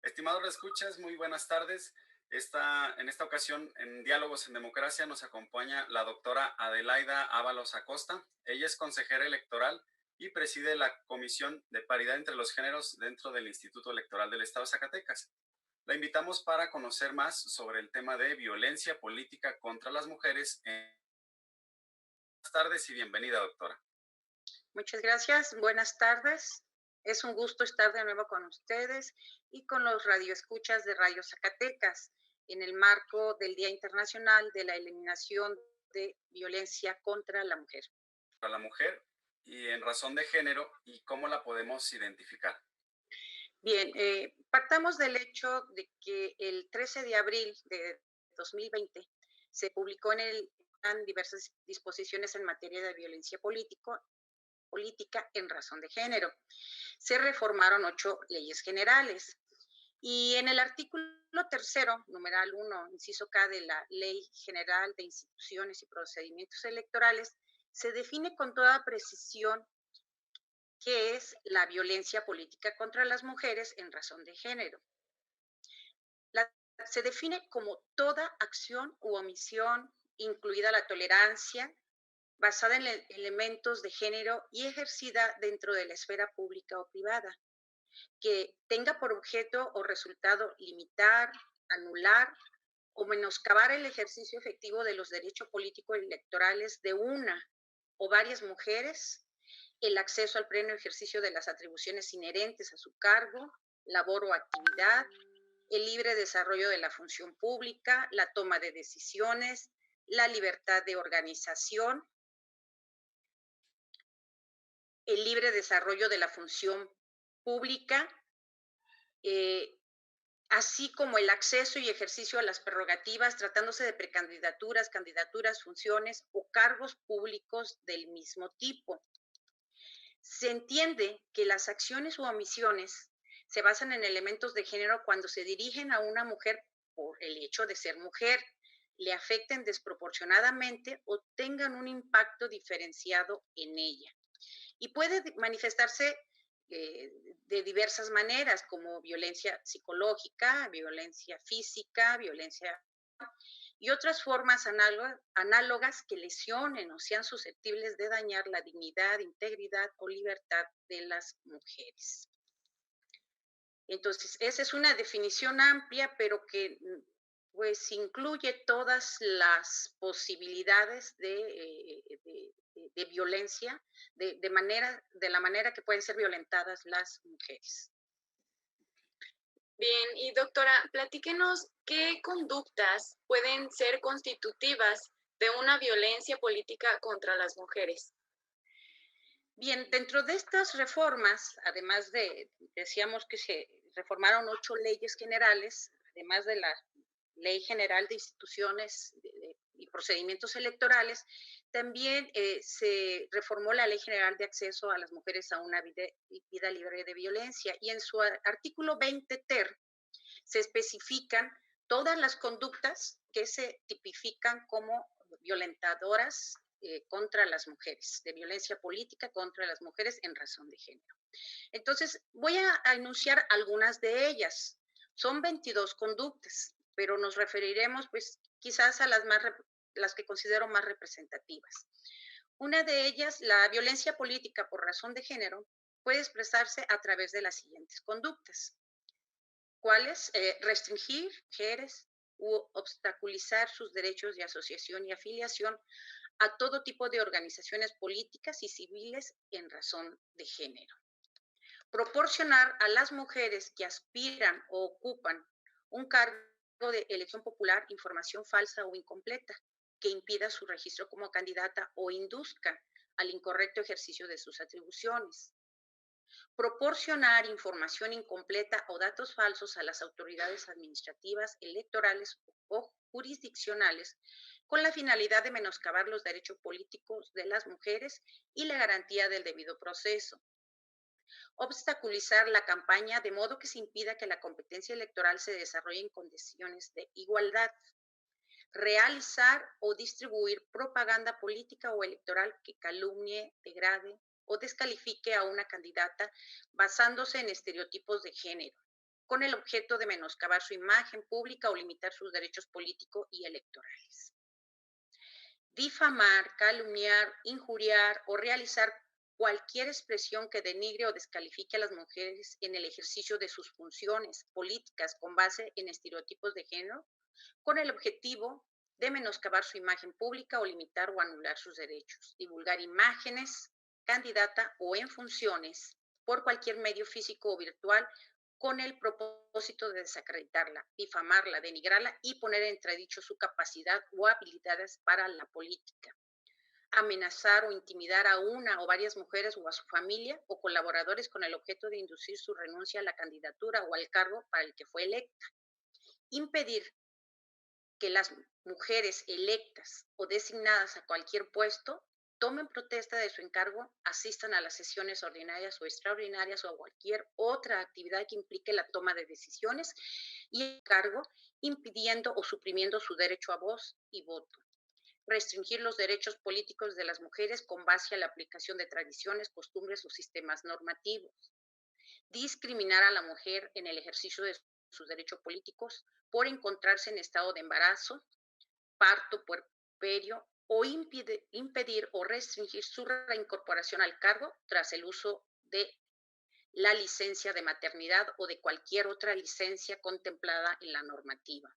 Estimados escuchas, muy buenas tardes. En esta ocasión, en Diálogos en Democracia, nos acompaña la doctora Adelaida Ábalos Acosta. Ella es consejera electoral y preside la Comisión de Paridad entre los Géneros dentro del Instituto Electoral del Estado de Zacatecas. La invitamos para conocer más sobre el tema de violencia política contra las mujeres. Buenas tardes y bienvenida, doctora. Muchas gracias, buenas tardes. Es un gusto estar de nuevo con ustedes y con los radioescuchas de Radio Zacatecas en el marco del Día Internacional de la Eliminación de Violencia contra la Mujer. Para la mujer y en razón de género y cómo la podemos identificar. Bien, partamos del hecho de que el 13 de abril de 2020 se publicó en el PAN diversas disposiciones en materia de violencia política en razón de género. Se reformaron 8 leyes generales y en el artículo tercero, numeral 1, inciso K de la Ley General de Instituciones y Procedimientos Electorales, se define con toda precisión qué es la violencia política contra las mujeres en razón de género. Se define como toda acción u omisión, incluida la tolerancia, basada en elementos de género y ejercida dentro de la esfera pública o privada, que tenga por objeto o resultado limitar, anular o menoscabar el ejercicio efectivo de los derechos políticos electorales de una o varias mujeres, el acceso al pleno ejercicio de las atribuciones inherentes a su cargo, labor o actividad, el libre desarrollo de la función pública, la toma de decisiones, la libertad de organización, el libre desarrollo de la función pública, eh, así como el acceso y ejercicio a las prerrogativas tratándose de precandidaturas, candidaturas, funciones o cargos públicos del mismo tipo. Se entiende que las acciones u omisiones se basan en elementos de género cuando se dirigen a una mujer por el hecho de ser mujer, le afecten desproporcionadamente o tengan un impacto diferenciado en ella. Y puede manifestarse de diversas maneras, como violencia psicológica, violencia física, violencia y otras formas análogas que lesionen o sean susceptibles de dañar la dignidad, integridad o libertad de las mujeres. Entonces, esa es una definición amplia, pero que pues incluye todas las posibilidades de violencia, de la manera que pueden ser violentadas las mujeres. Bien, y doctora, platíquenos qué conductas pueden ser constitutivas de una violencia política contra las mujeres. Bien, dentro de estas reformas, además decíamos que se reformaron 8 leyes generales, además de la Ley General de Instituciones y Procedimientos Electorales, también se reformó la Ley General de Acceso a las Mujeres a una vida libre de violencia y en su artículo 20 ter se especifican todas las conductas que se tipifican como violentadoras contra las mujeres, de violencia política contra las mujeres en razón de género. Entonces, voy a enunciar algunas de ellas. Son 22 conductas, pero nos referiremos pues quizás a las que considero más representativas. Una de ellas, la violencia política por razón de género, puede expresarse a través de las siguientes conductas. ¿Cuáles? Restringir mujeres u obstaculizar sus derechos de asociación y afiliación a todo tipo de organizaciones políticas y civiles en razón de género. Proporcionar a las mujeres que aspiran o ocupan un cargo de elección popular información falsa o incompleta que impida su registro como candidata o induzca al incorrecto ejercicio de sus atribuciones. Proporcionar información incompleta o datos falsos a las autoridades administrativas, electorales o jurisdiccionales con la finalidad de menoscabar los derechos políticos de las mujeres y la garantía del debido proceso. Obstaculizar la campaña de modo que se impida que la competencia electoral se desarrolle en condiciones de igualdad. Realizar o distribuir propaganda política o electoral que calumnie, degrade o descalifique a una candidata basándose en estereotipos de género. con el objeto de menoscabar su imagen pública o limitar sus derechos políticos y electorales. Difamar, calumniar, injuriar o realizar cualquier expresión que denigre o descalifique a las mujeres en el ejercicio de sus funciones políticas con base en estereotipos de género, con el objetivo de menoscabar su imagen pública o limitar o anular sus derechos, divulgar imágenes, candidata o en funciones por cualquier medio físico o virtual con el propósito de desacreditarla, difamarla, denigrarla y poner en entredicho su capacidad o habilidades para la política. Amenazar o intimidar a una o varias mujeres o a su familia o colaboradores con el objeto de inducir su renuncia a la candidatura o al cargo para el que fue electa. Impedir que las mujeres electas o designadas a cualquier puesto tomen protesta de su encargo, asistan a las sesiones ordinarias o extraordinarias o a cualquier otra actividad que implique la toma de decisiones y el cargo, impidiendo o suprimiendo su derecho a voz y voto. Restringir los derechos políticos de las mujeres con base a la aplicación de tradiciones, costumbres o sistemas normativos. Discriminar a la mujer en el ejercicio de sus derechos políticos por encontrarse en estado de embarazo, parto, puerperio o impedir o restringir su reincorporación al cargo tras el uso de la licencia de maternidad o de cualquier otra licencia contemplada en la normativa.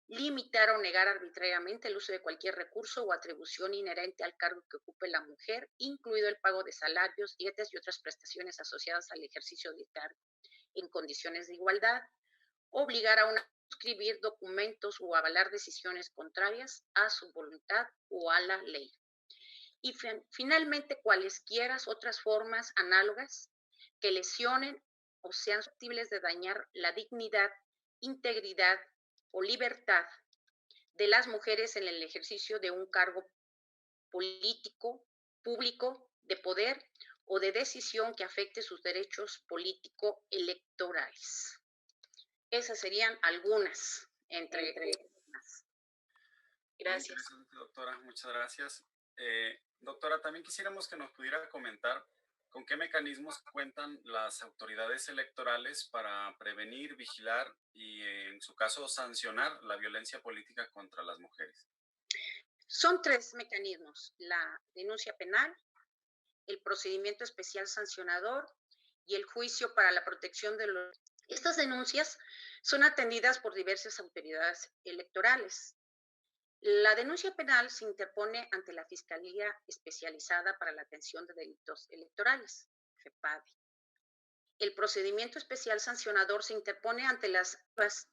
Limitar o negar arbitrariamente el uso de cualquier recurso o atribución inherente al cargo que ocupe la mujer, incluido el pago de salarios, dietas y otras prestaciones asociadas al ejercicio del cargo, en condiciones de igualdad. Obligar a una a suscribir documentos o avalar decisiones contrarias a su voluntad o a la ley. Y finalmente, cualesquiera otras formas análogas que lesionen o sean susceptibles de dañar la dignidad, integridad o libertad de las mujeres en el ejercicio de un cargo político, público, de poder o de decisión que afecte sus derechos político-electorales. Esas serían algunas, entre más. Gracias. Muy interesante, doctora. Muchas gracias. Doctora, también quisiéramos que nos pudiera comentar con qué mecanismos cuentan las autoridades electorales para prevenir, vigilar y, en su caso, sancionar la violencia política contra las mujeres. Son 3 mecanismos: la denuncia penal, el procedimiento especial sancionador y el juicio para la protección de los... Estas denuncias son atendidas por diversas autoridades electorales. La denuncia penal se interpone ante la Fiscalía Especializada para la Atención de Delitos Electorales, FEPADE. El procedimiento especial sancionador se interpone ante las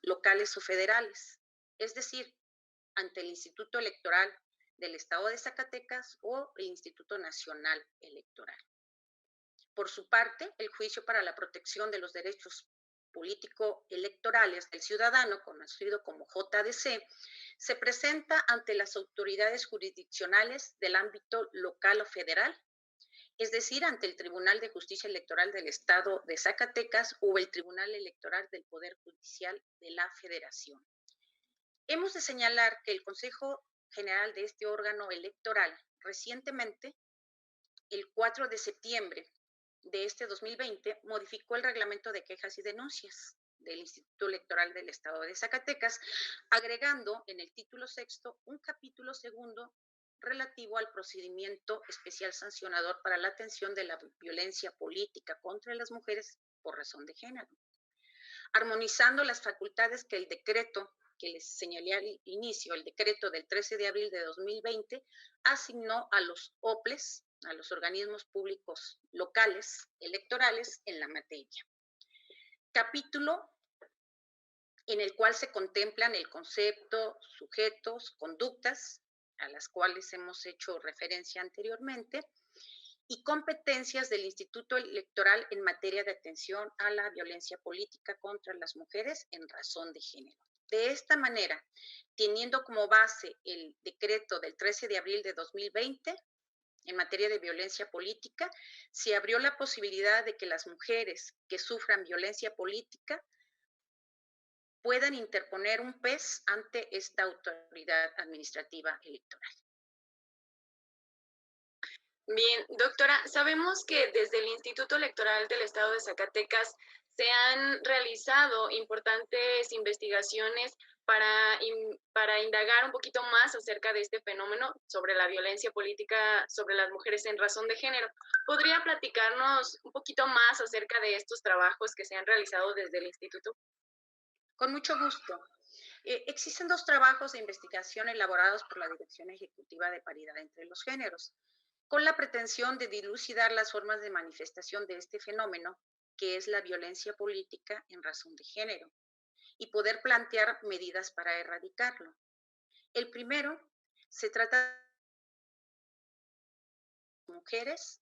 locales o federales, es decir, ante el Instituto Electoral del Estado de Zacatecas o el Instituto Nacional Electoral. Por su parte, el juicio para la protección de los derechos político-electorales del ciudadano, conocido como JDC, se presenta ante las autoridades jurisdiccionales del ámbito local o federal, es decir, ante el Tribunal de Justicia Electoral del Estado de Zacatecas o el Tribunal Electoral del Poder Judicial de la Federación. Hemos de señalar que el Consejo General de este órgano electoral recientemente, el 4 de septiembre de este 2020, modificó el reglamento de quejas y denuncias del Instituto Electoral del Estado de Zacatecas, agregando en el título 6 un capítulo 2 relativo al procedimiento especial sancionador para la atención de la violencia política contra las mujeres por razón de género, armonizando las facultades que el decreto que les señalé al inicio, el decreto del 13 de abril de 2020, asignó a los OPLES, a los organismos públicos locales electorales en la materia. Capítulo en el cual se contemplan el concepto, sujetos, conductas, a las cuales hemos hecho referencia anteriormente, y competencias del Instituto Electoral en materia de atención a la violencia política contra las mujeres en razón de género. De esta manera, teniendo como base el decreto del 13 de abril de 2020, en materia de violencia política, se abrió la posibilidad de que las mujeres que sufran violencia política puedan interponer un PES ante esta autoridad administrativa electoral. Bien, doctora, sabemos que desde el Instituto Electoral del Estado de Zacatecas se han realizado importantes investigaciones para indagar un poquito más acerca de este fenómeno sobre la violencia política sobre las mujeres en razón de género. ¿Podría platicarnos un poquito más acerca de estos trabajos que se han realizado desde el instituto? Con mucho gusto. Existen dos trabajos de investigación elaborados por la Dirección Ejecutiva de Paridad entre los Géneros, con la pretensión de dilucidar las formas de manifestación de este fenómeno, que es la violencia política en razón de género, y poder plantear medidas para erradicarlo. El primero se trata de mujeres,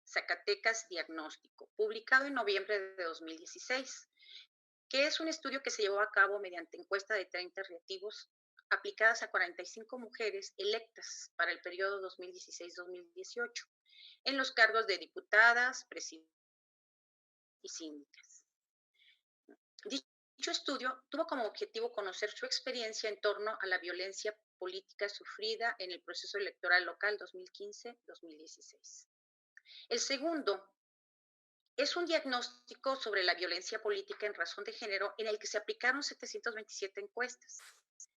Zacatecas Diagnóstico, publicado en noviembre de 2016, que es un estudio que se llevó a cabo mediante encuesta de 30 reactivos aplicadas a 45 mujeres electas para el periodo 2016-2018 en los cargos de diputadas, presidentas y síndicas. Dicho estudio tuvo como objetivo conocer su experiencia en torno a la violencia política sufrida en el proceso electoral local 2015-2016. El segundo es un diagnóstico sobre la violencia política en razón de género en el que se aplicaron 727 encuestas,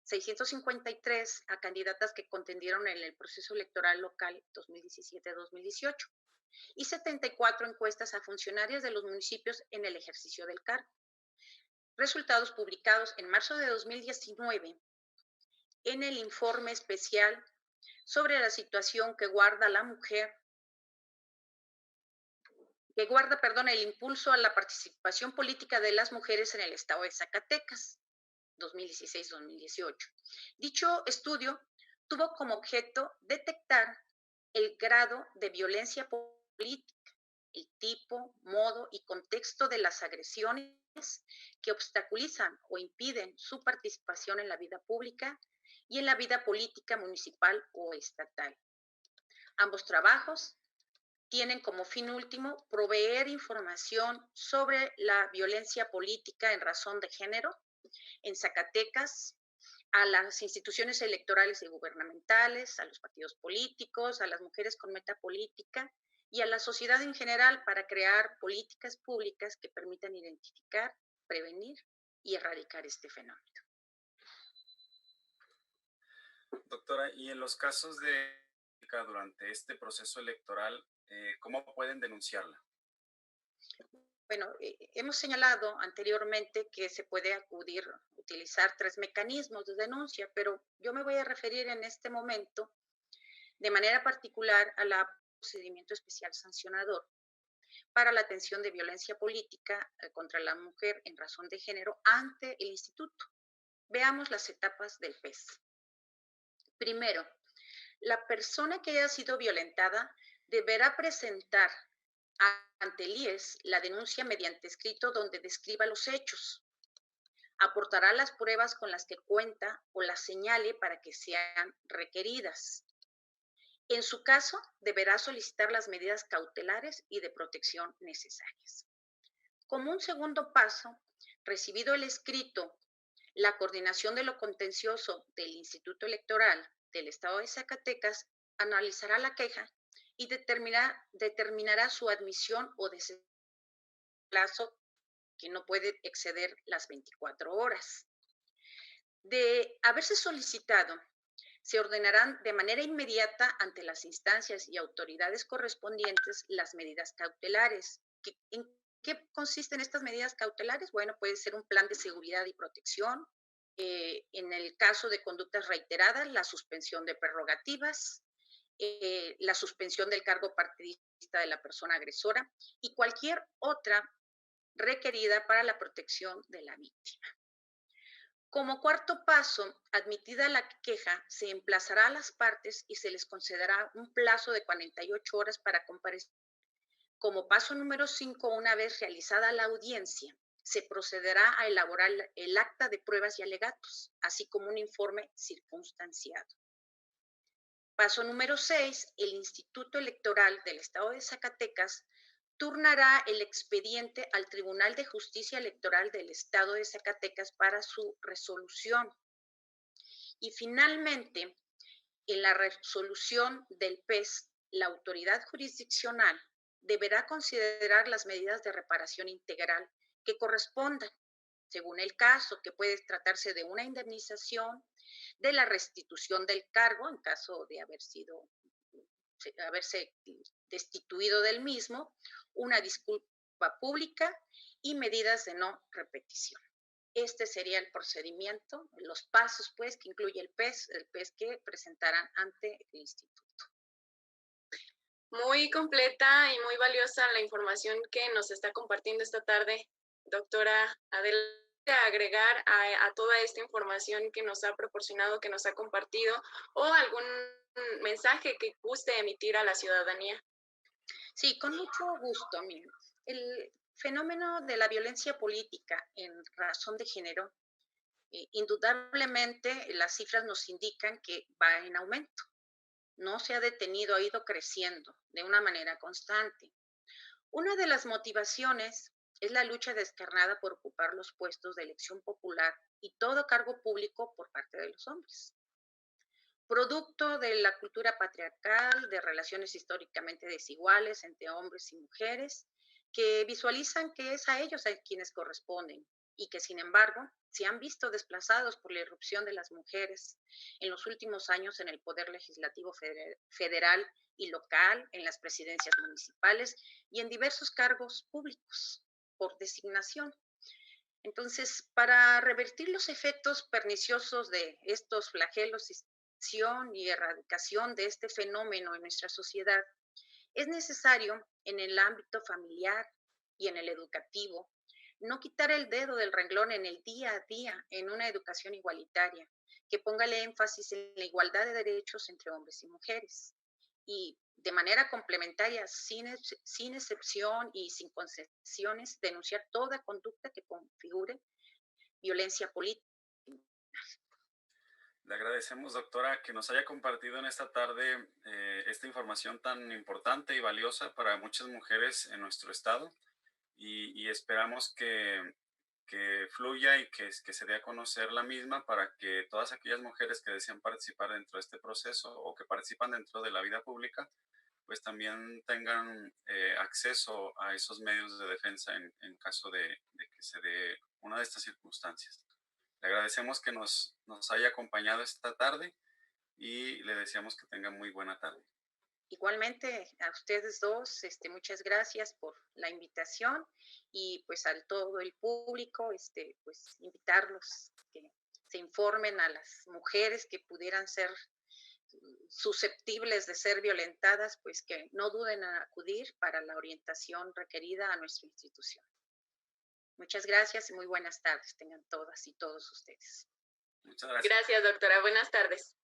653 a candidatas que contendieron en el proceso electoral local 2017-2018 y 74 encuestas a funcionarias de los municipios en el ejercicio del cargo. Resultados publicados en marzo de 2019 en el informe especial sobre la situación que guarda la mujer el impulso a la participación política de las mujeres en el estado de Zacatecas, 2016-2018. Dicho estudio tuvo como objeto detectar el grado de violencia política, el tipo, modo y contexto de las agresiones que obstaculizan o impiden su participación en la vida pública y en la vida política municipal o estatal. Ambos trabajos tienen como fin último proveer información sobre la violencia política en razón de género en Zacatecas, a las instituciones electorales y gubernamentales, a los partidos políticos, a las mujeres con meta política y a la sociedad en general para crear políticas públicas que permitan identificar, prevenir y erradicar este fenómeno. Doctora, y en los casos de durante este proceso electoral, ¿cómo pueden denunciarla? Bueno, hemos señalado anteriormente que se puede utilizar tres mecanismos de denuncia, pero yo me voy a referir en este momento de manera particular al procedimiento especial sancionador para la atención de violencia política contra la mujer en razón de género ante el instituto. Veamos las etapas del PES. Primero, la persona que haya sido violentada deberá presentar ante el IES la denuncia mediante escrito donde describa los hechos. Aportará las pruebas con las que cuenta o las señale para que sean requeridas. En su caso, deberá solicitar las medidas cautelares y de protección necesarias. Como un segundo paso, recibido el escrito, la coordinación de lo contencioso del Instituto Electoral del Estado de Zacatecas analizará la queja y determinará su admisión o plazo que no puede exceder las 24 horas. De haberse solicitado, se ordenarán de manera inmediata ante las instancias y autoridades correspondientes las medidas cautelares. ¿En qué consisten estas medidas cautelares? Bueno, puede ser un plan de seguridad y protección. En el caso de conductas reiteradas, la suspensión de prerrogativas, la suspensión del cargo partidista de la persona agresora y cualquier otra requerida para la protección de la víctima. Como cuarto paso, admitida la queja, se emplazará a las partes y se les concederá un plazo de 48 horas para comparecer. Como paso número 5, una vez realizada la audiencia, se procederá a elaborar el acta de pruebas y alegatos, así como un informe circunstanciado. Paso número 6, el Instituto Electoral del Estado de Zacatecas turnará el expediente al Tribunal de Justicia Electoral del Estado de Zacatecas para su resolución. Y finalmente, en la resolución del PES La autoridad jurisdiccional deberá considerar las medidas de reparación integral que correspondan, según el caso, que puede tratarse de una indemnización, de la restitución del cargo en caso de haberse destituido del mismo, una disculpa pública y medidas de no repetición. Este sería el procedimiento, los pasos, pues, que incluye el PES que presentarán ante el instituto. Muy completa y muy valiosa la información que nos está compartiendo esta tarde, doctora Adela. Agregar a toda esta información que nos ha proporcionado, que nos ha compartido, o algún mensaje que guste emitir a la ciudadanía. Sí, con mucho gusto. Miren, el fenómeno de la violencia política en razón de género, indudablemente las cifras nos indican que va en aumento. No se ha detenido, ha ido creciendo de una manera constante. Una de las motivaciones es la lucha descarnada por ocupar los puestos de elección popular y todo cargo público por parte de los hombres. Producto de la cultura patriarcal, de relaciones históricamente desiguales entre hombres y mujeres, que visualizan que es a ellos a quienes corresponden y que, sin embargo, se han visto desplazados por la irrupción de las mujeres en los últimos años en el poder legislativo federal y local, en las presidencias municipales y en diversos cargos públicos por designación. Entonces, para revertir los efectos perniciosos de estos flagelos y erradicación de este fenómeno en nuestra sociedad, es necesario en el ámbito familiar y en el educativo no quitar el dedo del renglón en el día a día en una educación igualitaria que ponga el énfasis en la igualdad de derechos entre hombres y mujeres y de manera complementaria, sin excepción y sin concesiones, denunciar toda conducta que configure violencia política. Le agradecemos, doctora, que nos haya compartido en esta tarde esta información tan importante y valiosa para muchas mujeres en nuestro estado y esperamos que fluya y que se dé a conocer la misma para que todas aquellas mujeres que desean participar dentro de este proceso o que participan dentro de la vida pública, pues también tengan acceso a esos medios de defensa en caso de que se dé una de estas circunstancias. Le agradecemos que nos haya acompañado esta tarde y le deseamos que tenga muy buena tarde. Igualmente a ustedes dos, muchas gracias por la invitación y pues a todo el público, pues invitarlos que se informen a las mujeres que pudieran ser susceptibles de ser violentadas, pues que no duden en acudir para la orientación requerida a nuestra institución. Muchas gracias y muy buenas tardes tengan todas y todos ustedes. Muchas gracias. Gracias, doctora. Buenas tardes.